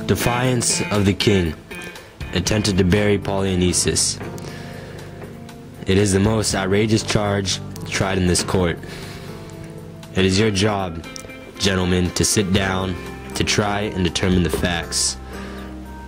Defiance of the king. Attempted to bury Polynices. It is the most outrageous charge tried in this court. It is your job, gentlemen, to sit down, to try and determine the facts.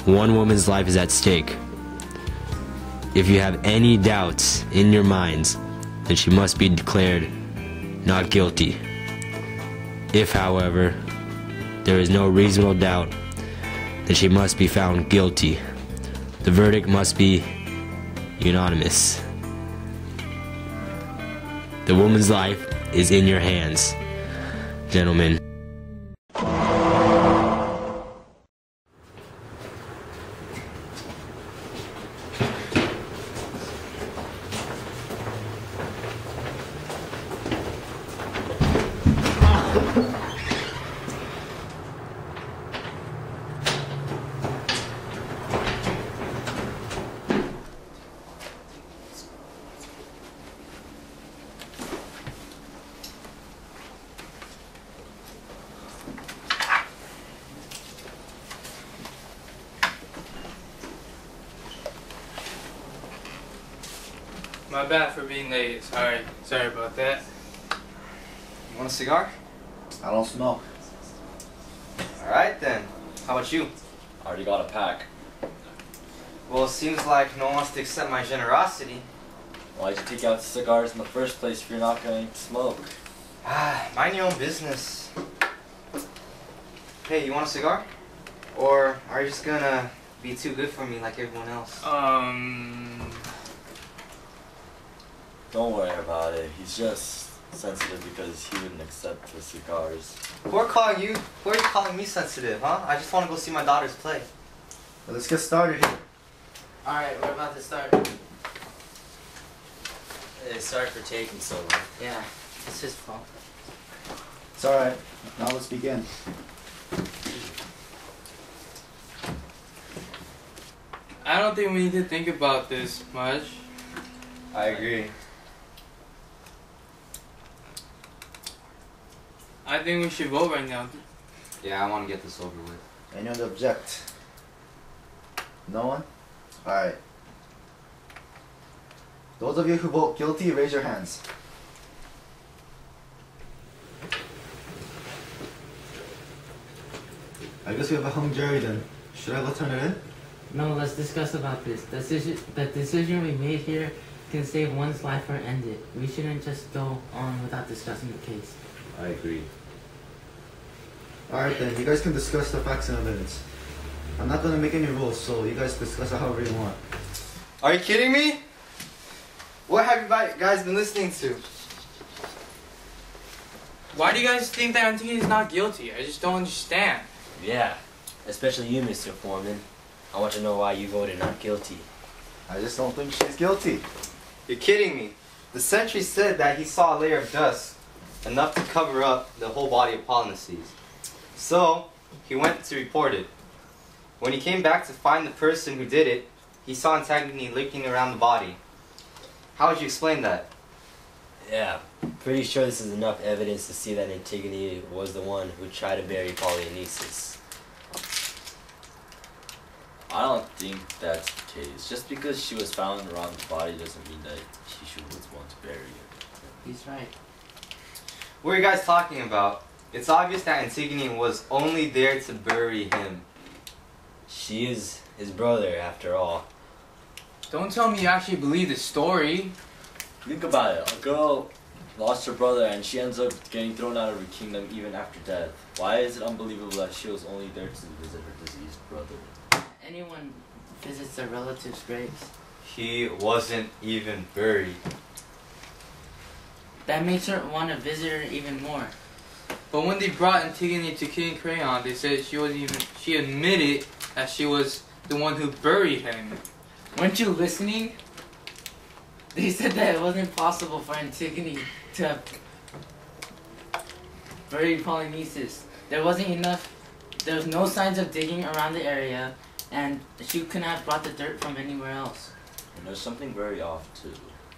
One woman's life is at stake. If you have any doubts in your minds, then she must be declared not guilty. If, however, there is no reasonable doubt, then she must be found guilty. The verdict must be unanimous. The woman's life is in your hands, gentlemen. My bad for being late. Sorry about that. You want a cigar? I don't smoke. Alright then. How about you? I already got a pack. Well, it seems like no one wants to accept my generosity. Why'd you take out the cigars in the first place if you're not going to smoke? Mind your own business. Hey, you want a cigar? Or are you just gonna be too good for me like everyone else? Don't worry about it. He's just sensitive because he wouldn't accept the cigars. Who are you calling me sensitive, huh? I just want to go see my daughters play. Well, let's get started here. Alright, we're about to start. Sorry for taking so long. Yeah, it's his fault. It's alright. Now let's begin. I don't think we need to think about this much. I agree. I think we should vote right now. Yeah, I want to get this over with. Anyone to object? No one? Alright. Those of you who vote guilty, raise your hands. I guess we have a hung jury then. Should I go turn it in? No, let's discuss about this. The decision we made here can save one's life or end it. We shouldn't just go on without discussing the case. I agree. Alright then, you guys can discuss the facts and evidence. I'm not gonna make any rules, so you guys discuss it however you want. Are you kidding me? What have you guys been listening to? Why do you guys think that Antigone is not guilty? I just don't understand. Yeah, especially you, Mr. Foreman. I want to know why you voted not guilty. I just don't think she's guilty. You're kidding me. The sentry said that he saw a layer of dust, enough to cover up the whole body of Polynices. So, he went to report it. When he came back to find the person who did it, he saw Antigone lurking around the body. How would you explain that? Yeah, pretty sure this is enough evidence to see that Antigone was the one who tried to bury Polynices. I don't think that's the case. Just because she was found around the body doesn't mean that she was want to bury her. He's right. What are you guys talking about? It's obvious that Antigone was only there to bury him. She is his brother, after all. Don't tell me you actually believe the story. Think about it. A girl lost her brother and she ends up getting thrown out of her kingdom even after death. Why is it unbelievable that she was only there to visit her deceased brother? Anyone visits their relatives' graves. He wasn't even buried. That makes her want to visit her even more. But when they brought Antigone to King Crayon, they said she admitted that she was the one who buried him. Weren't you listening? They said that it wasn't possible for Antigone to have buried Polynices. There was no signs of digging around the area, and she couldn't have brought the dirt from anywhere else. And there's something very off too.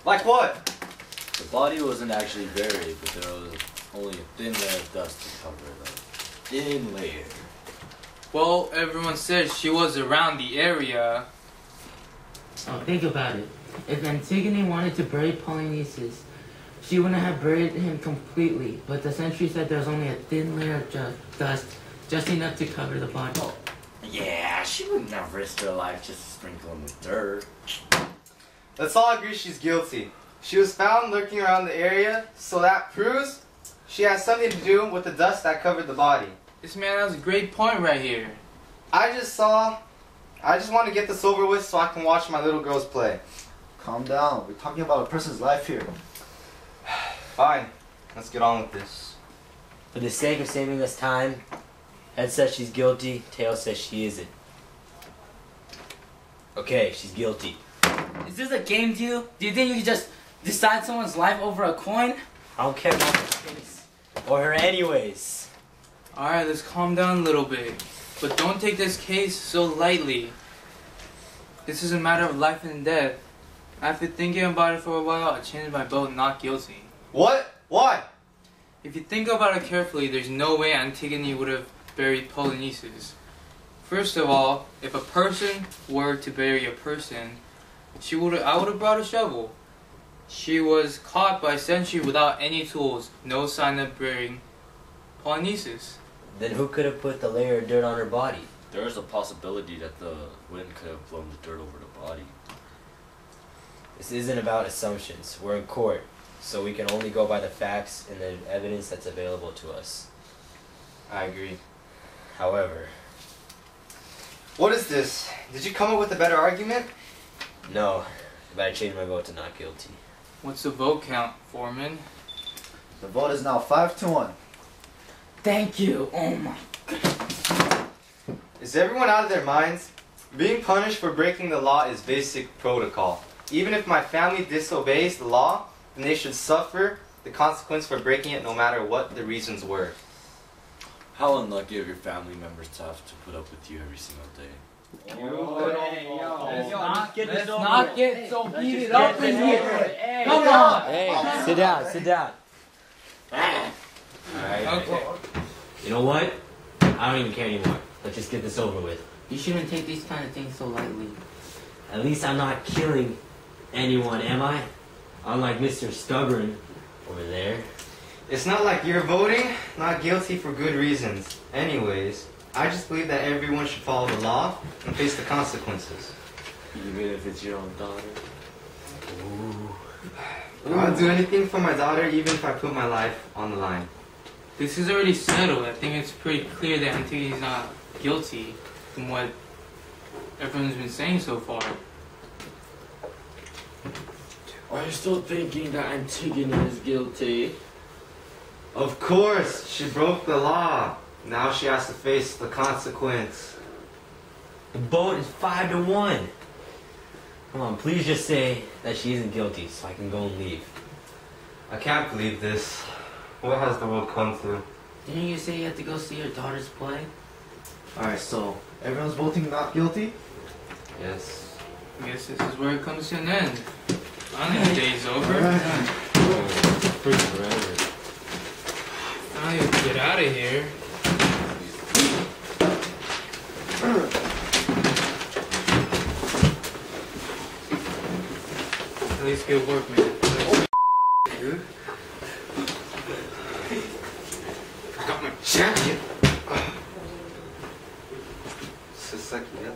Like what? The body wasn't actually buried, but there was only a thin layer of dust to cover it up. Thin layer. Well, everyone says she was around the area. Oh, think about it. If Antigone wanted to bury Polynices, she wouldn't have buried him completely, but the sentry said there was only a thin layer of dust, just enough to cover the body. Oh, yeah, she wouldn't have risked her life just to sprinkle him with dirt. Let's all agree she's guilty. She was found lurking around the area, so that proves she has something to do with the dust that covered the body. This man has a great point right here. I just want to get this over with so I can watch my little girls play. Calm down. We're talking about a person's life here. Fine. Let's get on with this. For the sake of saving us time, Head says she's guilty, Tail says she isn't. Okay, she's guilty. Is this a game to you? Do you think you can just decide someone's life over a coin? I don't care about the case. Or her anyways. Alright, let's calm down a little bit. But don't take this case so lightly. This is a matter of life and death. After thinking about it for a while, I changed my vote not guilty. What? Why? If you think about it carefully, there's no way Antigone would have buried Polynices. First of all, if a person were to bury a person, I would have brought a shovel. She was caught by a sentry without any tools, no sign of burying Polynices. Then who could have put the layer of dirt on her body? There is a possibility that the wind could have blown the dirt over the body. This isn't about assumptions. We're in court, so we can only go by the facts and the evidence that's available to us. I agree. However, What is this? Did you come up with a better argument? no, but I changed my vote to not guilty. What's the vote count, Foreman? The vote is now 5-1. Thank you. Oh my. Is everyone out of their minds? Being punished for breaking the law is basic protocol. Even if my family disobeys the law, then they should suffer the consequence for breaking it no matter what the reasons were. How unlucky of your family members to have to put up with you every single day. Let's not get so heated up in here. Come on. Hey, sit down, sit down. Alright. Okay. You know what? I don't even care anymore. Let's just get this over with. You shouldn't take these kind of things so lightly. At least I'm not killing anyone, am I? Unlike Mr. Stubborn over there. It's not like you're voting not guilty for good reasons. Anyways, I just believe that everyone should follow the law and face the consequences. Even if it's your own daughter. I'll do anything for my daughter even if I put my life on the line. This is already settled. I think it's pretty clear that Antigone's not guilty from what everyone's been saying so far. Are you still thinking that Antigone is guilty? Of course, she broke the law. Now she has to face the consequence. The vote is 5-1. Come on, please just say that she isn't guilty so I can go and leave. I can't believe this. What has the world come to? Didn't you say you had to go see your daughter's play? Alright, so everyone's voting not guilty? Yes. I guess this is where it comes to an end. Finally, the day's over. Forever. Finally, we can get out of here. At least good work, man. Dude. I got my jacket. Sasaki, yeah.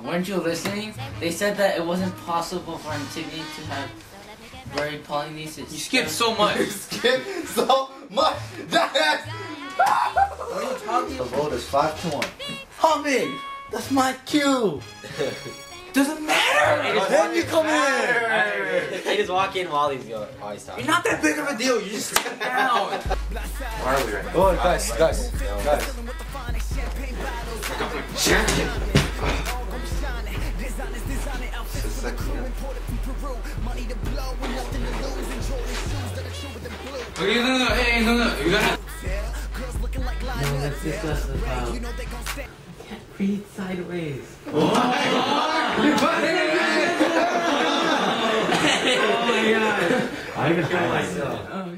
Weren't you listening? They said that it wasn't possible for Antigone to have buried Polynices. You skipped so much. Skip so much. What are you talking The about? vote is 5-1. Habin! That's my cue! Doesn't matter! Then you come in! I just walk in while he's talking. You're not that big of a deal, you just sit down! Why are we right now? Oh, guys. I got my jacket. Sasaki, yeah. Okay, no, hey, Hey, no, you gotta. No, let's discuss about. Can't read sideways. Oh my god! I even tried myself. Oh,